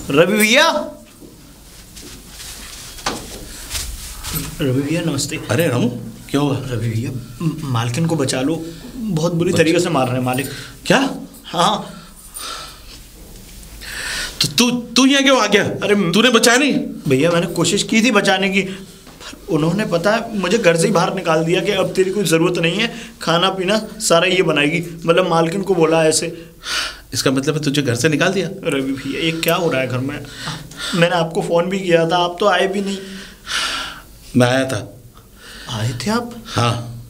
रवि भैया, रवि भैया नमस्ते। अरे रामू, क्या हुआ? रवि भैया, मालकिन को बचा लो, बहुत बुरी तरीके से मार रहे हैं मालिक। क्या? हाँ। तो तू यहाँ क्यों आ गया? अरे तूने बचाया नहीं? भैया मैंने कोशिश की थी बचाने की, उन्होंने पता है मुझे घर से ही बाहर निकाल दिया कि अब तेरी कोई ज़रूरत नहीं है, खाना पीना सारा ये बनाएगी। मतलब मालकिन को बोला ऐसे। इसका मतलब है तुझे घर से निकाल दिया? रवि भैया ये क्या हो रहा है घर में? मैंने आपको फ़ोन भी किया था, आप तो आए भी नहीं। मैं आया था। आए थे आप? हाँ,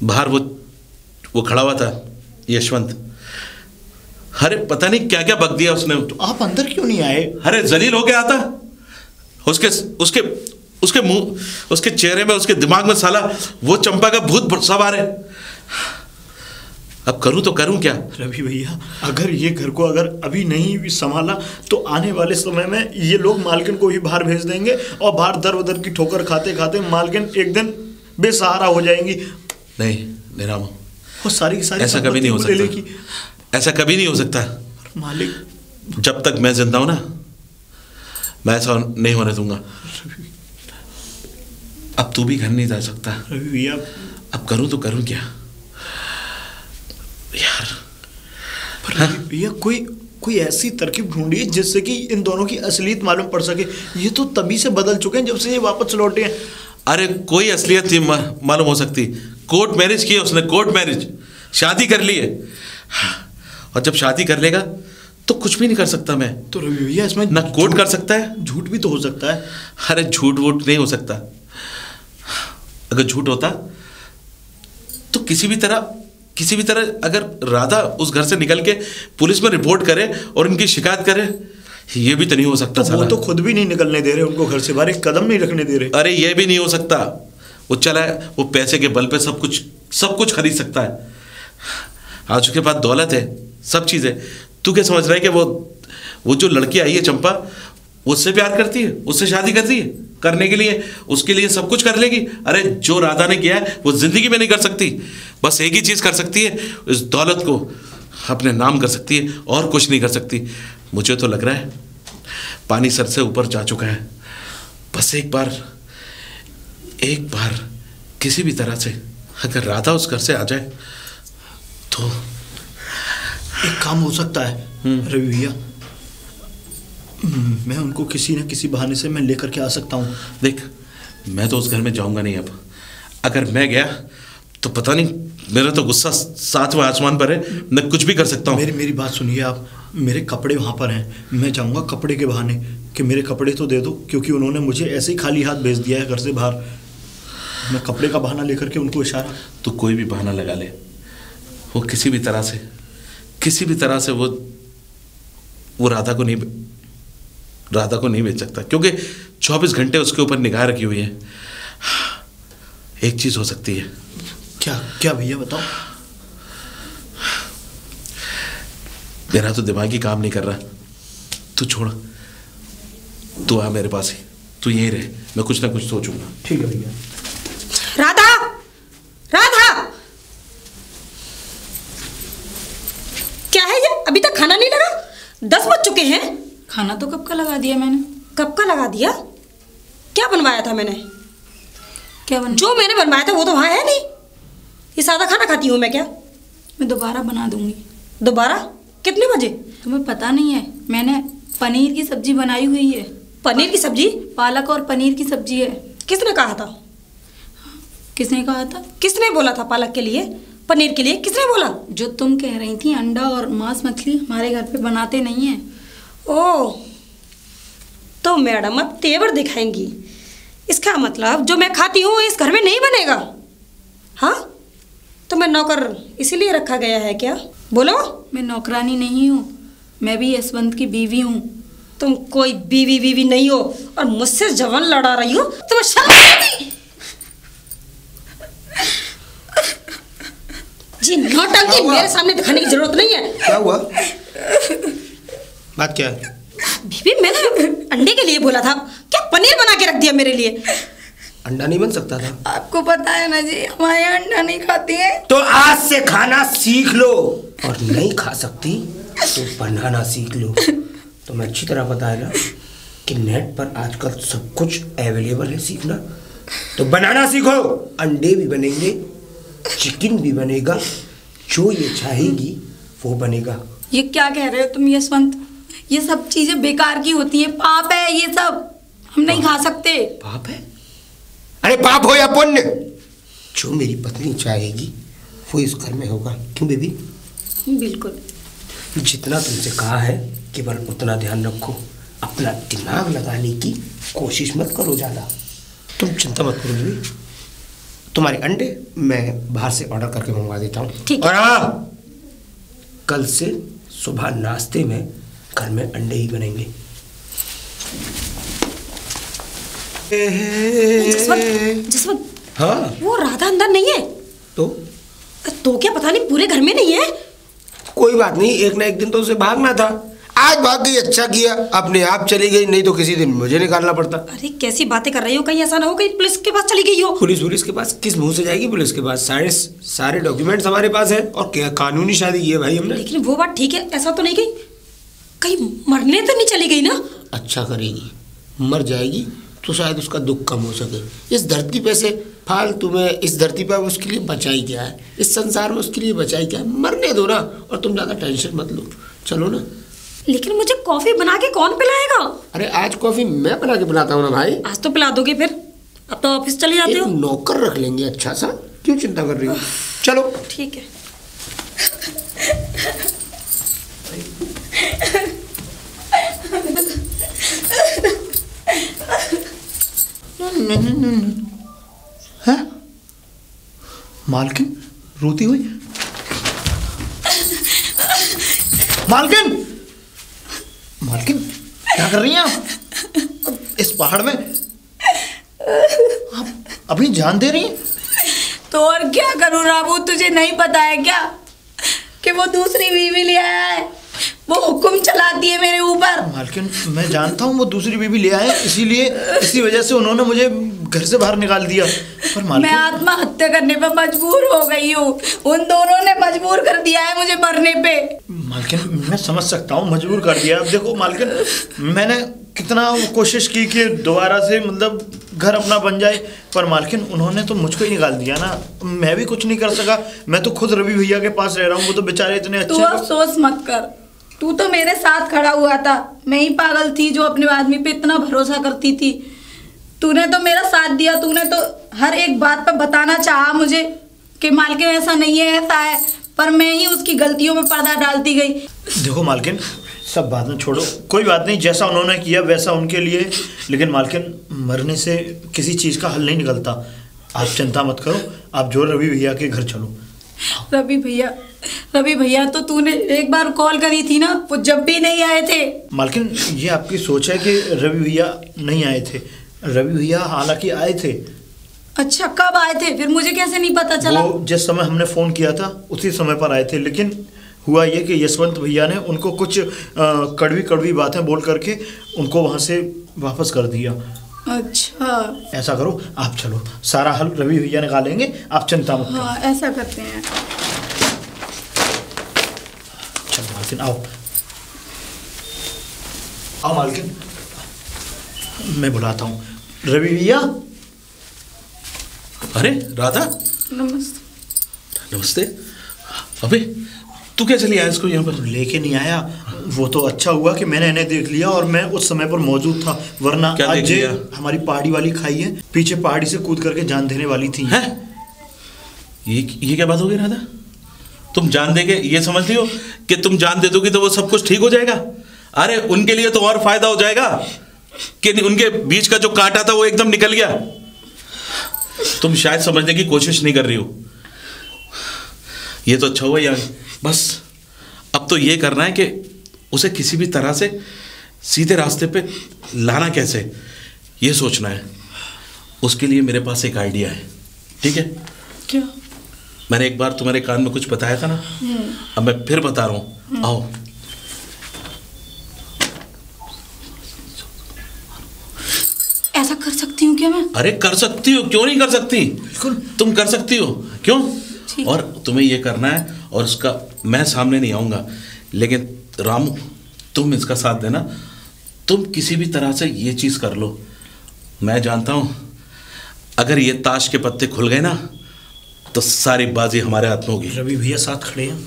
बाहर वो खड़ा हुआ था यशवंत। अरे पता नहीं क्या क्या बक दिया उसने। तो आप अंदर क्यों नहीं आए? अरे जलील हो गया था। उसके मुंह, उसके चेहरे में, उसके दिमाग में साला वो चंपा का भूत सवार है। अब करूं तो करूं क्या? रवि भैया, अगर ये घर को अगर अभी नहीं संभाला तो आने वाले समय में ये लोग मालकिन को ही बाहर भेज देंगे और बाहर दर उधर की ठोकर खाते खाते मालकिन एक दिन बेसहारा हो जाएंगी। नहीं रामू, वो सारी ऐसा कभी नहीं हो सकता। ऐसा कभी नहीं हो सकता मालिक। जब तक मैं जिंदा हूं ना, मैं ऐसा नहीं होने दूंगा। अब तू भी घर नहीं जा सकता। रवि भैया, अब करूं तो करूं क्या यार? भैया कोई ऐसी तरकीब ढूंढिए जिससे कि इन दोनों की असलियत मालूम पड़ सके। ये तो तभी से बदल चुके हैं जब से ये वापस लौटे हैं। अरे कोई असलियत थी मालूम हो सकती। कोर्ट मैरिज की है उसने, कोर्ट मैरिज, शादी कर ली है। और जब शादी कर लेगा तो कुछ भी नहीं कर सकता मैं। तो रवि भैया इसमें ना कोर्ट कर सकता है, झूठ भी तो हो सकता है। अरे झूठ वूठ नहीं हो सकता। अगर झूठ होता तो किसी भी तरह अगर राधा उस घर से निकल के पुलिस में रिपोर्ट करे और इनकी शिकायत करे, ये भी तो नहीं हो सकता। तो वो तो खुद भी नहीं निकलने दे रहे उनको घर से बाहर, एक कदम नहीं रखने दे रहे। अरे ये भी नहीं हो सकता। वो चला है, वो पैसे के बल पे सब कुछ खरीद सकता है। आज उसके पास दौलत है, सब चीज़ें। तू क्या समझ रहा है कि वो जो लड़की आई है चंपा, उससे प्यार करती है, उससे शादी करती है, करने के लिए उसके लिए सब कुछ कर लेगी। अरे जो राधा ने किया है वो जिंदगी में नहीं कर सकती। बस एक ही चीज़ कर सकती है, इस दौलत को अपने नाम कर सकती है, और कुछ नहीं कर सकती। मुझे तो लग रहा है पानी सर से ऊपर जा चुका है। बस एक बार किसी भी तरह से अगर राधा उस घर से आ जाए तो एक काम हो सकता है रवि भैया। मैं उनको किसी न किसी बहाने से मैं लेकर के आ सकता हूँ। देख, मैं तो उस घर में जाऊंगा नहीं। अब अगर मैं गया तो पता नहीं, मेरा तो गुस्सा 7वें आसमान पर है, मैं कुछ भी कर सकता हूँ। मेरी बात सुनिए आप। मेरे कपड़े वहाँ पर हैं, मैं जाऊँगा कपड़े के बहाने कि मेरे कपड़े तो दे दो, क्योंकि उन्होंने मुझे ऐसे ही खाली हाथ भेज दिया है घर से बाहर। मैं कपड़े का बहाना लेकर के उनको इशारा। तो कोई भी बहाना लगा ले, वो किसी भी तरह से वो राधा को नहीं बेच सकता, क्योंकि 24 घंटे उसके ऊपर निगाह रखी हुई है। एक चीज हो सकती है। क्या भैया बताओ। मेरा तो दिमाग ही काम नहीं कर रहा। तू छोड़, तू आ मेरे पास ही, तू यहीं रहे, मैं कुछ ना कुछ सोचूंगा। ठीक है भैया। राधा, क्या है ये? अभी तक खाना नहीं लगा? 10 बज चुके हैं। खाना तो कब का लगा दिया मैंने। कब का लगा दिया? क्या बनवाया था मैंने? जो मैंने बनवाया था वो तो वहाँ है नहीं। ये सादा खाना खाती हूँ मैं क्या? मैं दोबारा बना दूंगी। दोबारा? कितने बजे? तुम्हें पता नहीं है, मैंने पनीर की सब्जी बनाई हुई है। पनीर की सब्जी? पालक और पनीर की सब्जी है। किसने कहा था? किसने कहा था? किसने बोला था पालक के लिए, पनीर के लिए? किसने बोला? जो तुम कह रही थी, अंडा और मांस मछली हमारे घर पे बनाते नहीं हैं। ओह, तो मैडम अब तेवर दिखाएंगी। इसका मतलब जो मैं खाती हूँ इस घर में नहीं बनेगा। हाँ, तो मैं नौकर इसीलिए रखा गया है क्या? बोलो। मैं नौकरानी नहीं हूँ, मैं भी यशवंत की बीवी हूँ। तुम कोई बीवी नहीं हो और मुझसे जवान लड़ा रही हो। तुम्हें शर्म आती? जी नौटंकी मेरे सामने दिखाने की जरूरत नहीं है। क्या हुआ? बात क्या है? बीबी, मैंने अंडे के लिए बोला था, क्या पनीर बना के रख दिया मेरे लिए? अंडा नहीं बन सकता था? आपको पता है ना जी, हमारे यहाँ अंडा नहीं खाती है। तो आज से खाना सीख लो, और नहीं खा सकती तो बनाना सीख लो। तुम्हें अच्छी तरह पता है ना कि नेट पर आजकल सब कुछ अवेलेबल है सीखना। तो बनाना सीखो, अंडे भी बनेंगे, चिकन भी बनेगा, जो ये चाहेगी वो बनेगा। ये क्या कह रहे हो तुम यशवंत? ये सब चीजें बेकार की होती है, पाप है ये सब, हम नहीं खा सकते। पाप है? अरे पाप हो या पुण्य, जो मेरी पत्नी चाहेगी वो इस घर में होगा। क्यों बेबी? बिल्कुल। जितना तुमसे कहा है केवल उतना ध्यान रखो, अपना दिमाग लगाने की कोशिश मत करो ज़्यादा। तुम चिंता मत करो बेबी, तुम्हारे अंडे मैं बाहर से ऑर्डर करके मंगवा देता हूँ। ठीक और हाँ, कल से सुबह नाश्ते में घर में अंडे ही बनेंगे। जसवंत, हाँ वो राधा अंदर नहीं है? तो क्या पता नहीं पूरे घर में नहीं है? कोई बात नहीं, एक ना एक दिन तो उसे भागना था। आज भाग गई, अच्छा किया, अपने आप चली गई, नहीं तो किसी दिन मुझे निकालना पड़ता। अरे कैसी बातें कर रही हो, कहीं ऐसा ना हो कहीं पुलिस के पास चली गई हो। पुलिस के पास किस मुंह से जाएगी? पुलिस के पास सारे डॉक्यूमेंट्स हमारे पास है, और क्या कानूनी शादी की है भाई हमने। लेकिन वो बात ठीक है, ऐसा तो नहीं गई कहीं मरने तो नहीं चली गई ना? अच्छा करेगी, मर जाएगी तो शायद उसका दुख कम हो सके। इस धरती पे से फालतू में, इस धरती पर उसके लिए बचाई क्या है, इस संसार में उसके लिए बचाई क्या है? मरने दो ना, और तुम ज़्यादा टेंशन मत लो, चलो ना। लेकिन मुझे कॉफी बना के कौन पिलाएगा? अरे आज कॉफी मैं बना के पिलाता हूँ ना भाई। आज तो पिला दोगे, फिर अब तो ऑफिस चले जाते एक हो। नौकर रख लेंगे अच्छा सा, क्यों चिंता कर रही हो? चलो ठीक है। है मालकिन रोती हुई। मालकिन, मालकिन क्या कर रही हैं आप इस पहाड़ में? आप अभी जान दे रही हैं? तो और क्या करूँ रामू, तुझे नहीं पता है क्या कि वो दूसरी बीवी ले आया है? वो हुक्म चलाती है मेरे ऊपर। मालकिन मैं जानता हूँ वो दूसरी बीवी ले आए, इसी वजह से उन्होंने मुझे घर से बाहर निकाल दिया। पर मैं मालकिन, आत्महत्या करने पर मजबूर हो गई हूँ, उन दोनों ने मजबूर कर दिया है मुझे मरने पे। मालकिन मैं समझ सकता हूँ मजबूर कर दिया। अब देखो मालकिन, मैंने कितना कोशिश की कि दोबारा से मतलब घर अपना बन जाए, पर मालकिन उन्होंने तो मुझको ही निकाल दिया ना। मैं भी कुछ नहीं कर सका, मैं तो खुद रवि भैया के पास रह रहा हूँ, वो तो बेचारे इतने तू अच्छे। अफसोस मत कर, तू तो मेरे साथ खड़ा हुआ था, मैं ही पागल थी जो अपने आदमी पे इतना भरोसा करती थी। तूने तो मेरा साथ दिया, तूने तो हर एक बात पर बताना चाहा मुझे कि मालकिन ऐसा नहीं है, ऐसा है, पर मैं ही उसकी गलतियों में पर्दा डालती गई। देखो मालकिन, सब बात में छोड़ो, कोई बात नहीं, जैसा उन्होंने किया वैसा उनके लिए। लेकिन मालकिन मरने से किसी चीज़ का हल नहीं निकलता, आप चिंता मत करो, आप जो रवि भैया के घर चलो। रवि भैया तो तूने एक बार कॉल करी थी ना, वो जब भी नहीं आए थे। मालकिन ये आपकी सोच है कि रवि भैया नहीं आए थे। रवि भैया हालांकि आए थे। अच्छा, कब आए थे? फिर मुझे कैसे नहीं पता चला? वो जिस समय हमने फ़ोन किया था उसी समय पर आए थे, लेकिन हुआ ये कि यशवंत भैया ने उनको कुछ कड़वी कड़वी बातें बोल करके उनको वहाँ से वापस कर दिया। अच्छा, ऐसा करो, आप चलो, सारा हल रवि भैया निकालेंगे, आप चिंता मत करो। हाँ ऐसा करते हैं। चलो मालकिन, आओ आओ मालकिन, मैं बुलाता हूँ रवि भैया। अरे राधा, नमस्ते। नमस्ते। अबे तू क्या चली आया इसको यहाँ पर? लेके नहीं आया, वो तो अच्छा हुआ कि मैंने इन्हें देख लिया और मैं उस समय पर मौजूद था, वरना क्या देख आज लिया? हमारी पहाड़ी वाली खाई है, पीछे पहाड़ी से कूद करके जान देने वाली थी। हैं? ये क्या बात हो गई राधा? तुम जान देगे ये समझ लियो कि तुम जान दे दोगी तो वो सब कुछ ठीक हो जाएगा? अरे उनके लिए तो और फायदा हो जाएगा कि उनके बीच का जो कांटा था वो एकदम निकल गया। तुम शायद समझने की कोशिश नहीं कर रही हो। ये तो अच्छा हुआ यार, बस अब तो ये करना है कि उसे किसी भी तरह से सीधे रास्ते पे लाना कैसे, ये सोचना है। उसके लिए मेरे पास एक आइडिया है, ठीक है? क्या? मैंने एक बार तुम्हारे कान में कुछ बताया था ना, अब मैं फिर बता रहा हूँ, आओ। ऐसा कर सकती हूँ क्या मैं? अरे कर सकती हो, क्यों नहीं कर सकती? बिल्कुल तुम कर सकती हो, क्यों? और तुम्हें ये करना है, और उसका मैं सामने नहीं आऊंगा, लेकिन रामू तुम इसका साथ देना, तुम किसी भी तरह से ये चीज कर लो। मैं जानता हूं अगर ये ताश के पत्ते खुल गए ना तो सारी बाजी हमारे हाथ में होगी। रवि भैया साथ खड़े हैं,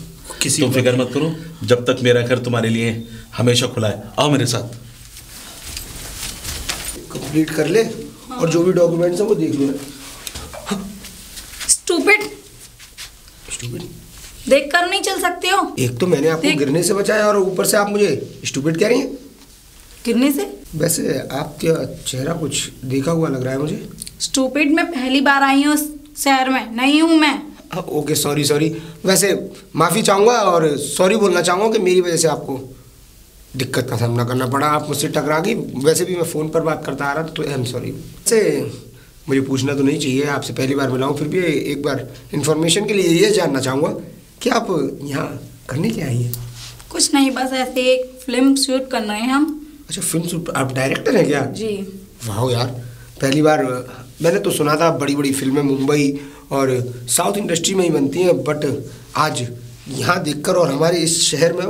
किसी तुम फिक्र मत करो, जब तक मेरा घर तुम्हारे लिए हमेशा खुला है। आओ मेरे साथ। कंप्लीट कर ले और जो भी डॉक्यूमेंट्स है वो देख लो। स्टूपिड, देख कर नहीं चल सकते हो? एक तो मैंने आपको गिरने से बचाया और ऊपर से आप मुझे स्टूपिड कह रही हैं। गिरने से? वैसे आपका चेहरा कुछ देखा हुआ लग रहा है मुझे। स्टूपिड, मैं पहली बार आई हूँ शहर में, नहीं हूँ मैं। Okay, sorry. वैसे माफ़ी चाहूँगा और सॉरी बोलना चाहूँगा कि मेरी वजह से आपको दिक्कत का सामना करना पड़ा, आप मुझसे टकरा गई। वैसे भी मैं फ़ोन पर बात करता आ रहा था, तो आई एम सॉरी। वैसे मुझे पूछना तो नहीं चाहिए, आपसे पहली बार मिला हूँ, फिर भी एक बार इन्फॉर्मेशन के लिए ये जानना चाहूँगा कि आप यहाँ करने क्या आई हैं? कुछ नहीं, बस ऐसे एक फिल्म शूट कर रहे हैं हम। अच्छा, फिल्म शूट, आप डायरेक्टर हैं क्या? जी। वाह यार, पहली बार। मैंने तो सुना था बड़ी बड़ी फिल्में मुंबई और साउथ इंडस्ट्री में ही बनती हैं, बट आज यहाँ देखकर और हमारे इस शहर में।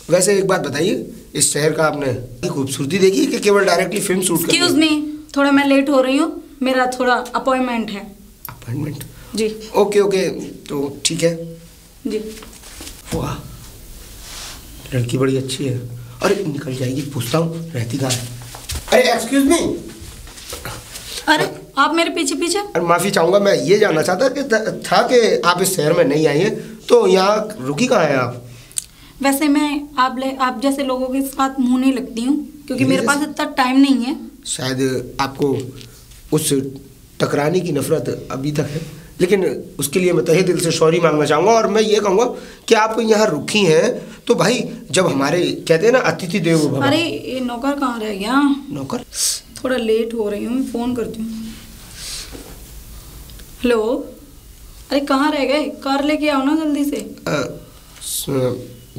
वैसे एक बात बताइए, इस शहर का आपने खूबसूरती देखी कि केवल डायरेक्टली फिल्म शूट करनी? एक्सक्यूज मी, थोड़ा मैं लेट हो रही हूँ, मेरा थोड़ा अपॉइंटमेंट है। अपॉइंटमेंट? जी। ओके, तो ठीक है जी। वाह, लड़की बड़ी अच्छी है। अरे निकल जाएगी, पूछता हूँ रहती कहाँ है। अरे एक्सक्यूज मी। अरे आप मेरे पीछे पीछे? अरे माफ़ी चाहूँगा, मैं ये जानना चाहता कि आप इस शहर में नहीं आई हैं, तो यहाँ रुकी कहाँ हैं आप? वैसे मैं आप जैसे लोगों के साथ मुंह नहीं लगती हूँ, क्योंकि मेरे पास इतना टाइम नहीं है। शायद आपको उस टकराने की नफरत अभी तक है, लेकिन उसके लिए मैं तहे दिल से सॉरी मांगना चाहूँगा। और मैं ये कहूँगा कि आप यहाँ रुकी हैं तो भाई, जब हमारे कहते हैं ना अतिथि देवो भव। अरे ये नौकर कहाँ रह गया? नौकर? थोड़ा लेट हो रही हूँ, फ़ोन करती हूँ। हेलो, अरे कहाँ रह गए? कार लेके आओ ना जल्दी से।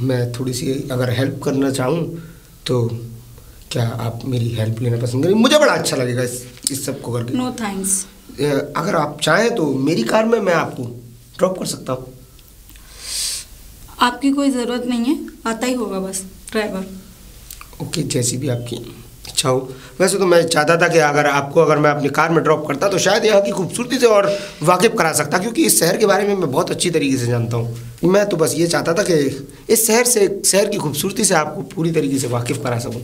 मैं थोड़ी सी अगर हेल्प करना चाहूँ तो क्या आप मेरी हेल्प लेना पसंद करें? मुझे बड़ा अच्छा लगेगा इस सब को करके। No thanks. अगर आप चाहें तो मेरी कार में मैं आपको ड्रॉप कर सकता हूँ। आपकी कोई ज़रूरत नहीं है, आता ही होगा बस ड्राइवर। ओके, जैसी भी आपकी इच्छा हो। वैसे तो मैं चाहता था कि अगर मैं अपनी कार में ड्रॉप करता तो शायद यहाँ की खूबसूरती से और वाकिफ़ करा सकता, क्योंकि इस शहर के बारे में मैं बहुत अच्छी तरीके से जानता हूँ। मैं तो बस ये चाहता था कि इस शहर की खूबसूरती से आपको पूरी तरीके से वाकिफ़ करा सकूँ।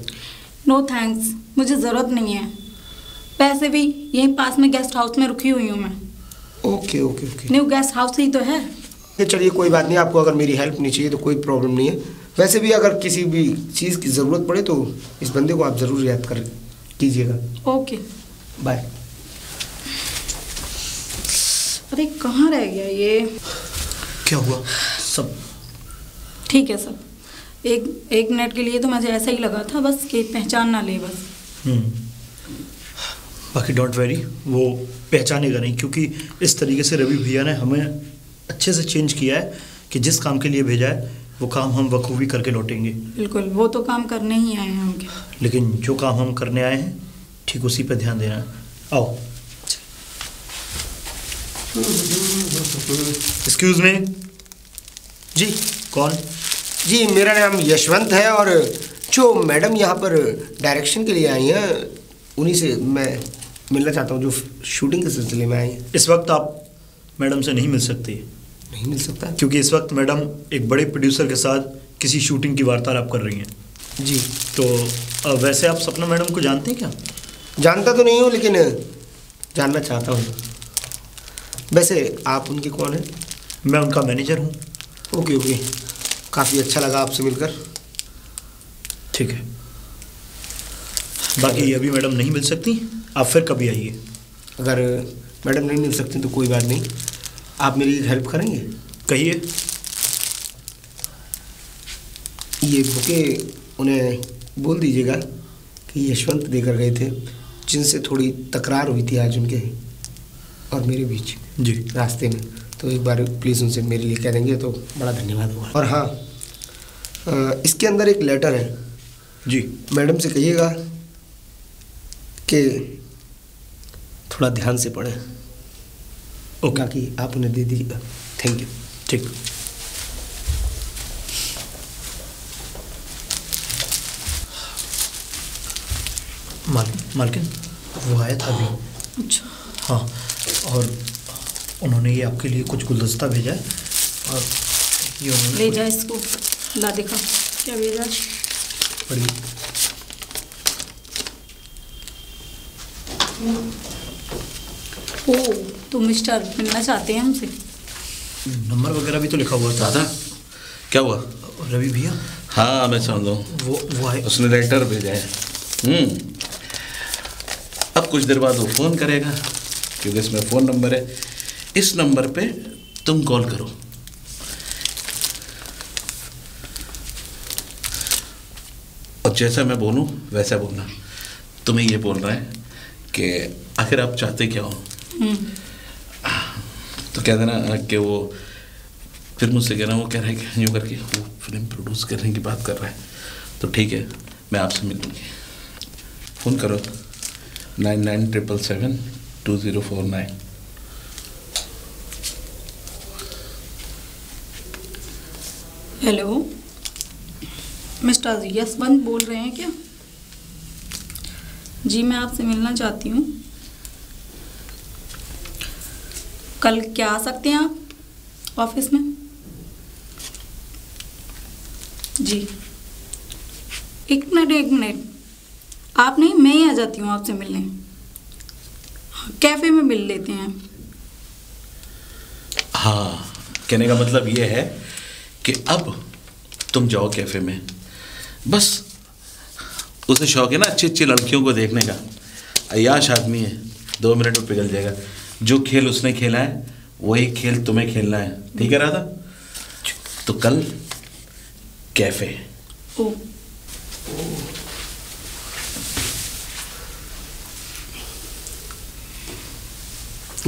नो थैंक्स, मुझे ज़रूरत नहीं है। वैसे भी यहीं पास में गेस्ट हाउस में रुकी हुई हूँ मैं। ओके। न्यू गेस्ट हाउस ही तो है। चलिए कोई बात नहीं, आपको अगर मेरी हेल्प नहीं चाहिए तो कोई प्रॉब्लम नहीं है। वैसे भी अगर किसी भी चीज़ की ज़रूरत पड़े तो इस बंदे को आप ज़रूर याद कर कीजिएगा। Okay, bye. अरे कहाँ रह गया ये? क्या हुआ? सब ठीक है सब। एक मिनट के लिए तो मुझे ऐसा ही लगा था बस कि पहचान ना ले बस। बाकी डोंट वेरी, वो पहचानेगा नहीं, क्योंकि इस तरीके से रवि भैया ने हमें अच्छे से चेंज किया है कि जिस काम के लिए भेजा है वो काम हम बखूबी करके लौटेंगे। बिल्कुल, वो तो काम करने ही आए हैं हम क्या। लेकिन जो काम हम करने आए हैं ठीक उसी पे ध्यान देना है। आओ। Excuse me. जी कौन? जी मेरा नाम यशवंत है और जो मैडम यहाँ पर डायरेक्शन के लिए आई हैं उन्हीं से मैं मिलना चाहता हूँ, जो शूटिंग के सिलसिले में आई हैं। इस वक्त आप मैडम से नहीं मिल सकती। नहीं मिल सकता? क्योंकि इस वक्त मैडम एक बड़े प्रोड्यूसर के साथ किसी शूटिंग की वार्तालाप कर रही हैं। जी। तो वैसे आप सपना मैडम को जानते हैं क्या? जानता तो नहीं हूँ, लेकिन जानना चाहता हूँ। वैसे आप उनके कौन हैं? मैं उनका मैनेजर हूँ। ओके, काफ़ी अच्छा लगा आपसे मिलकर। ठीक है, बाकी अभी मैडम नहीं मिल सकती, आप फिर कभी आइए। अगर मैडम नहीं मिल सकती तो कोई बात नहीं, आप मेरी हेल्प करेंगे? कहिए। ये बुके उन्हें बोल दीजिएगा कि यशवंत देकर गए थे, जिनसे थोड़ी तकरार हुई थी आज उनके और मेरे बीच जी रास्ते में। तो एक बार प्लीज़ उनसे मेरे लिए कह देंगे तो बड़ा धन्यवाद होगा। और हाँ, इसके अंदर एक लेटर है जी, मैडम से कहिएगा कि थोड़ा ध्यान से पढ़ें। ओके, बाकी आप उन्हें दे दीजिएगा। Thank you. ठीक। मालकिन वो आया था अभी। अच्छा। हाँ, और उन्होंने ये आपके लिए कुछ गुलदस्ता भेजा है और ये उन्होंने ले जा इसको, ला दिखा क्या भेजा। पढ़िए। ओ, तो मिस्टर मिलना चाहते हैं हमसे? नंबर वगैरह भी तो लिखा हुआ था। दादा क्या हुआ? रवि भैया। हाँ मैं समझ हूँ, वो आए। उसने लेटर भेजा है। अब कुछ देर बाद वो फ़ोन करेगा, क्योंकि इसमें फ़ोन नंबर है। इस नंबर पे तुम कॉल करो। और जैसा मैं बोलूँ वैसा बोलना। तुम्हें ये बोल रहा है कि आखिर आप चाहते क्या हो, तो कह देना कि वो फिर मुझसे कहना, वो कह रहा है कि यूँ करके वो फिल्म प्रोड्यूस करने की बात कर रहा है, तो ठीक है मैं आपसे मिल लूँगी। फ़ोन करो 9977720049। हेलो, मिस्टर यशवंत बोल रहे हैं क्या? जी मैं आपसे मिलना चाहती हूँ। कल क्या आ सकते हैं आप ऑफिस में? जी एक मिनट आप नहीं, मैं ही आ जाती हूँ आपसे मिलने। कैफ़े में मिल लेते हैं। हाँ, कहने का मतलब ये है कि अब तुम जाओ कैफ़े में। बस उसे शौक है ना अच्छी अच्छी लड़कियों को देखने का। अय्याश आदमी है, 2 मिनट में पिघल जाएगा। जो खेल उसने खेला है वही खेल तुम्हें खेलना है, ठीक है राधा? तो कल कैफ़े। ओ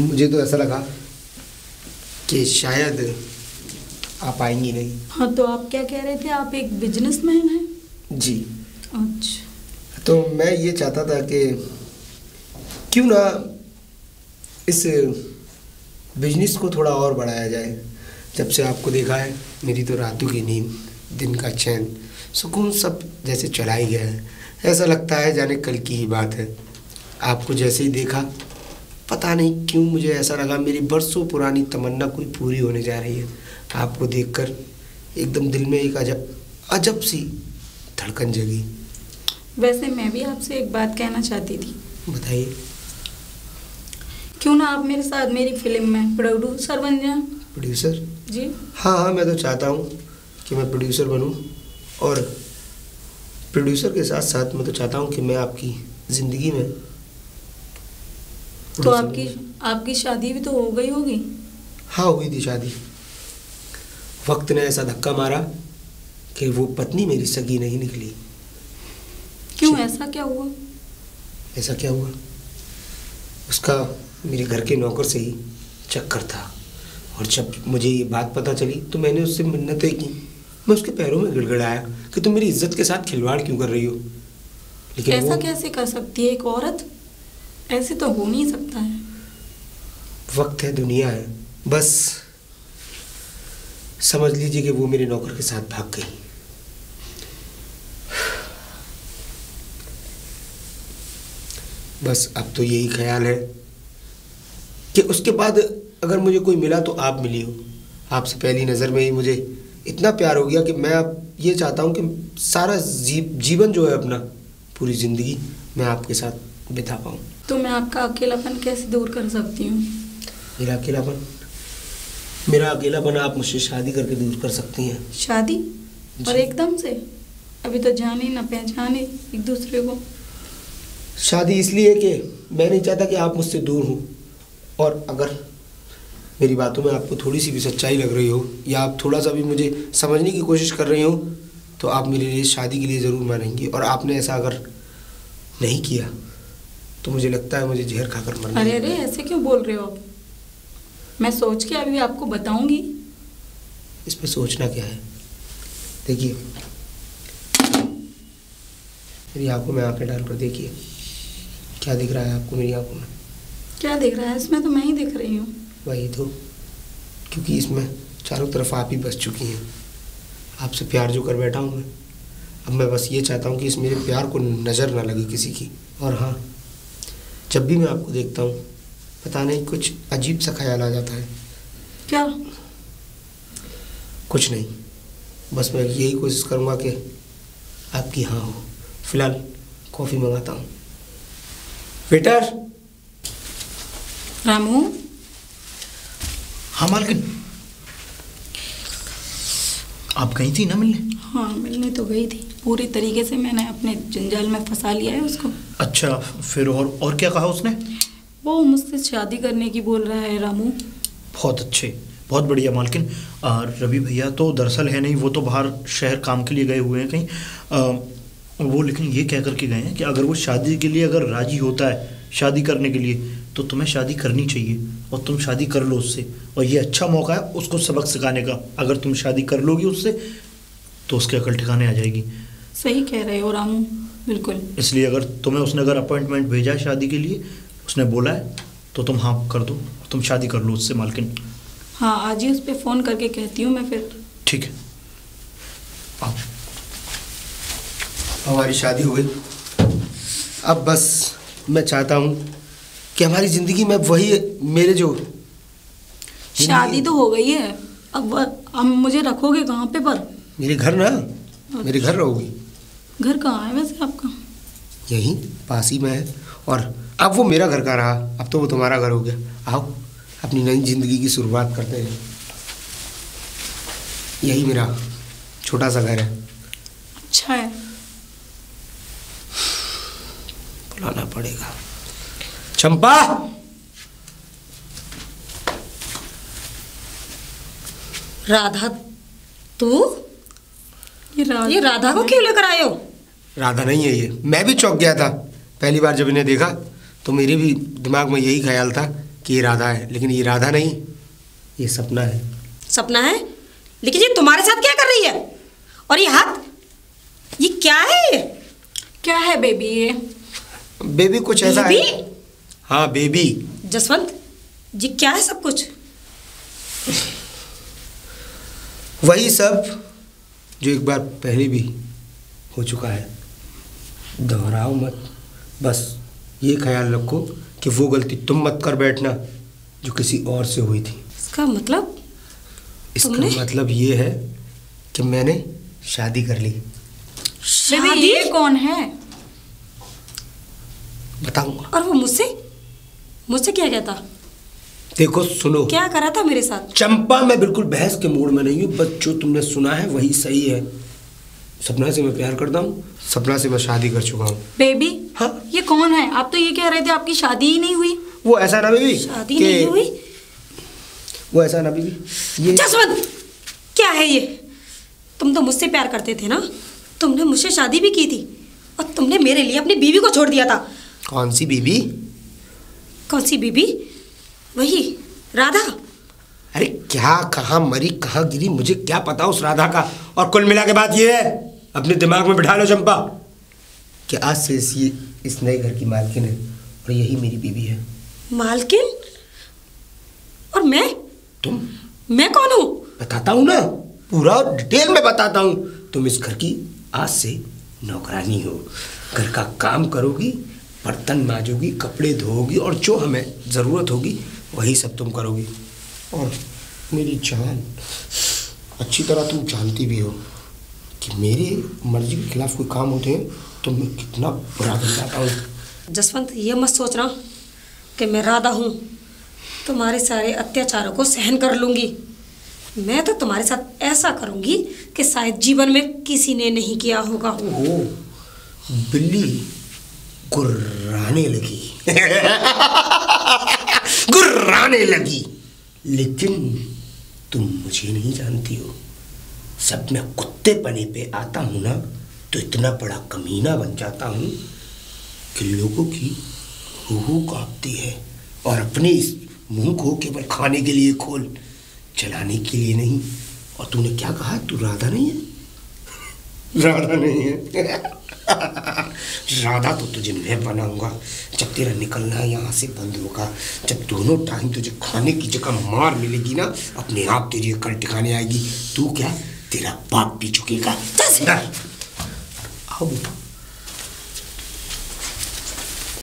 मुझे तो ऐसा लगा कि शायद आप आएंगी नहीं। हाँ, तो आप क्या कह रहे थे? आप एक बिजनेसमैन हैं? जी। अच्छा। तो मैं ये चाहता था कि क्यों ना इस बिजनेस को थोड़ा और बढ़ाया जाए। जब से आपको देखा है मेरी तो रातों की नींद, दिन का चैन, सुकून सब जैसे चला ही गया है। ऐसा लगता है जाने कल की ही बात है। आपको जैसे ही देखा पता नहीं क्यों मुझे ऐसा लगा मेरी बरसों पुरानी तमन्ना कोई पूरी होने जा रही है। आपको देखकर एकदम दिल में एक अजब सी धड़कन जगी। वैसे मैं भी आपसे एक बात कहना चाहती थी। बताइए। क्यों ना आप मेरे साथ मेरी फिल्म में प्रोड्यूसर बन जाएं? प्रोड्यूसर? जी हाँ, मैं तो चाहता हूँ कि मैं प्रोड्यूसर बनूँ, और प्रोड्यूसर के साथ साथ मैं तो चाहता हूँ कि मैं आपकी ज़िंदगी में। तो आपकी शादी भी तो हो गई होगी? हाँ, हुई थी शादी। वक्त ने ऐसा धक्का मारा कि वो पत्नी मेरी सगी नहीं निकली। क्यों, ऐसा क्या हुआ? ऐसा क्या हुआ? उसका मेरे घर के नौकर से ही चक्कर था, और जब मुझे ये बात पता चली तो मैंने उससे मिन्नतें की। मैं उसके पैरों में गिड़गिड़ाया कि तुम मेरी इज्जत के साथ खिलवाड़ क्यों कर रही हो। लेकिन ऐसा वो कैसे कर सकती है एक औरत? ऐसे तो हो नहीं सकता है। वक्त है, दुनिया है, बस समझ लीजिए कि वो मेरे नौकर के साथ भाग गई। बस अब तो यही ख्याल है कि उसके बाद अगर मुझे कोई मिला तो आप मिली हो। आपसे पहली नज़र में ही मुझे इतना प्यार हो गया कि मैं अब ये चाहता हूँ कि सारा जीवन जो है अपना, पूरी ज़िंदगी मैं आपके साथ बिता पाऊँ। तो मैं आपका अकेलापन कैसे दूर कर सकती हूँ? मेरा अकेलापन आप मुझसे शादी करके दूर कर सकती हैं। शादी? और एकदम से? अभी तो जाने ना पहचाने एक दूसरे को। शादी इसलिए कि मैं नहीं चाहता कि आप मुझसे दूर हों, और अगर मेरी बातों में आपको थोड़ी सी भी सच्चाई लग रही हो या आप थोड़ा सा भी मुझे समझने की कोशिश कर रही हो तो आप मेरे लिए शादी के लिए ज़रूर मानेंगी। और आपने ऐसा अगर नहीं किया तो मुझे लगता है मुझे जहर खाकर मरना। अरे अरे, ऐसे क्यों बोल रहे हो आप? मैं सोच के अभी आपको बताऊंगी। इसमें सोचना क्या है? देखिए, मेरी आंखों में आंखें डालकर देखिए, क्या दिख रहा है आपको मेरी आंखों में? क्या दिख रहा है? इसमें तो मैं ही दिख रही हूँ। वही तो, क्योंकि इसमें चारों तरफ आप ही बस चुकी हैं। आपसे प्यार जो कर बैठा हूँ मैं, अब मैं बस ये चाहता हूँ कि इस मेरे प्यार को नज़र ना लगे किसी की। और हाँ, जब भी मैं आपको देखता हूँ पता नहीं कुछ अजीब सा ख्याल आ जाता है। क्या? कुछ नहीं, बस मैं यही कोशिश करूँगा कि आपकी हाँ हो। फिलहाल कॉफ़ी मंगाता हूँ। वेटर। रामू। हाँ मालकिन, आप गई थी ना मिलने? हाँ, मिलने तो गई थी। पूरी तरीके से मैंने अपने जंजाल में फंसा लिया है उसको। अच्छा, फिर और क्या कहा उसने? वो मुझसे शादी करने की बोल रहा है रामू। बहुत अच्छे, बहुत बढ़िया मालकिन। रवि भैया तो दरअसल है नहीं, वो तो बाहर शहर काम के लिए गए हुए हैं कहीं। वो लेकिन ये कह करके गए हैं कि अगर वो शादी के लिए अगर राजी होता है, शादी करने के लिए, तो तुम्हें शादी करनी चाहिए और तुम शादी कर लो उससे। और ये अच्छा मौका है उसको सबक सिखाने का। अगर तुम शादी कर लोगी उससे तो उसके अकल ठिकाने आ जाएगी। सही कह रहे हो रामू, बिल्कुल। इसलिए अगर तुम्हें उसने अगर अपॉइंटमेंट भेजा है शादी के लिए, उसने बोला है, तो तुम हाँ कर दो, तुम शादी कर लो उससे मालकिन। हाँ, आज ही उस पर फ़ोन करके कहती हूँ मैं फिर। ठीक है, आओ। हमारी शादी हो गई। अब बस मैं चाहता हूँ कि हमारी ज़िंदगी में वही मेरे जो शादी तो हो गई है, अब मुझे रखोगे कहाँ पे? पर मेरे घर ना, मेरे घर रहोगी। घर कहाँ है वैसे आपका? यहीं पास ही में है। और अब वो मेरा घर का रहा, अब तो वो तुम्हारा घर हो गया। आओ अपनी नई ज़िंदगी की शुरुआत करते हैं। यही मेरा छोटा सा घर है। अच्छा है। बुलाना पड़ेगा। चंपा। राधा, तू ये राधा को क्यों लेकर आए हो? राधा नहीं है ये। मैं भी चौंक गया था पहली बार जब इन्हें देखा, तो मेरे भी दिमाग में यही ख्याल था कि ये राधा है, लेकिन ये राधा नहीं, ये सपना है। सपना है? लेकिन ये तुम्हारे साथ क्या कर रही है? और ये हाथ, ये क्या है? ये क्या है बेबी? ये बेबी कुछ ऐसा है। हाँ बेबी। जसवंत, ये क्या है सब कुछ? वही सब जो एक बार पहले भी हो चुका है। दोहराओ मत, बस ये ख्याल रखो कि वो गलती तुम मत कर बैठना जो किसी और से हुई थी। इसका मतलब? इसका मतलब ये है कि मैंने शादी कर ली। बेबी ये कौन है? बताऊंगा। और वो मुझसे क्या कहता? देखो सुनो, क्या करा था मेरे साथ? चंपा, मैं बिल्कुल बहस के मूड में नहीं हूँ, बस जो तुमने सुना है वही सही है। सपना से मैं प्यार करता हूँ, सपना से मैं शादी कर चुका हूँ। बेबी हाँ? ये कौन है? आप तो ये कह रहे थे आपकी शादी ही नहीं हुई। वो ऐसा ना बेबी, शादी नहीं हुई? वो ऐसा ना बेबी, ये जसवंत, क्या है ये? तुम तो मुझसे प्यार करते थे ना? तुमने मुझसे शादी भी की थी और तुमने मेरे लिए अपनी बीवी को छोड़ दिया था। कौन सी बीबी? कौन सी बीबी? वही राधा। अरे क्या, कहाँ मरी कहाँ गिरी मुझे क्या पता उस राधा का। और कुल मिला के बात ये है, अपने दिमाग में बिठा लो चंपा, कि आज से इस नए घर की मालकिन है और यही मेरी बीवी है। मालकिन? और मैं कौन हूँ? बताता हूँ ना, पूरा डिटेल में बताता हूँ। तुम इस घर की आज से नौकरानी हो। घर का काम करोगी, बर्तन मांजोगी, कपड़े धोओगी और जो हमें ज़रूरत होगी वही सब तुम करोगी। और मेरी जान, अच्छी तरह तुम जानती भी हो कि मेरे मर्जी के खिलाफ कोई काम होते हैं तो मैं कितना बुरा बन जाता हूँ। जसवंत, ये मत सोचना कि मैं राधा हूँ, तुम्हारे सारे अत्याचारों को सहन कर लूँगी। मैं तो तुम्हारे साथ ऐसा करूँगी कि शायद जीवन में किसी ने नहीं किया होगा। ओहो, बिल्ली गुर्राने लगी गुर्राने लगी। लेकिन तुम मुझे नहीं जानती हो। सब मैं कुत्ते पने पे आता हूँ ना, तो इतना बड़ा कमीना बन जाता हूँ कि लोगों की रूह कांपती है। और अपने इस मुंह को केवल खाने के लिए खोल, चलाने के लिए नहीं। और तूने क्या कहा, तू राधा नहीं है? राधा नहीं है राधा तो तुझे मैं बनाऊंगा जब तेरा निकलना यहाँ से बंद होगा। जब दोनों टाइम तुझे खाने की जगह मार मिलेगी ना, अपने आप तेरी अकल ठिकाने आएगी। तू क्या, तेरा बाप भी चुकेगा। अब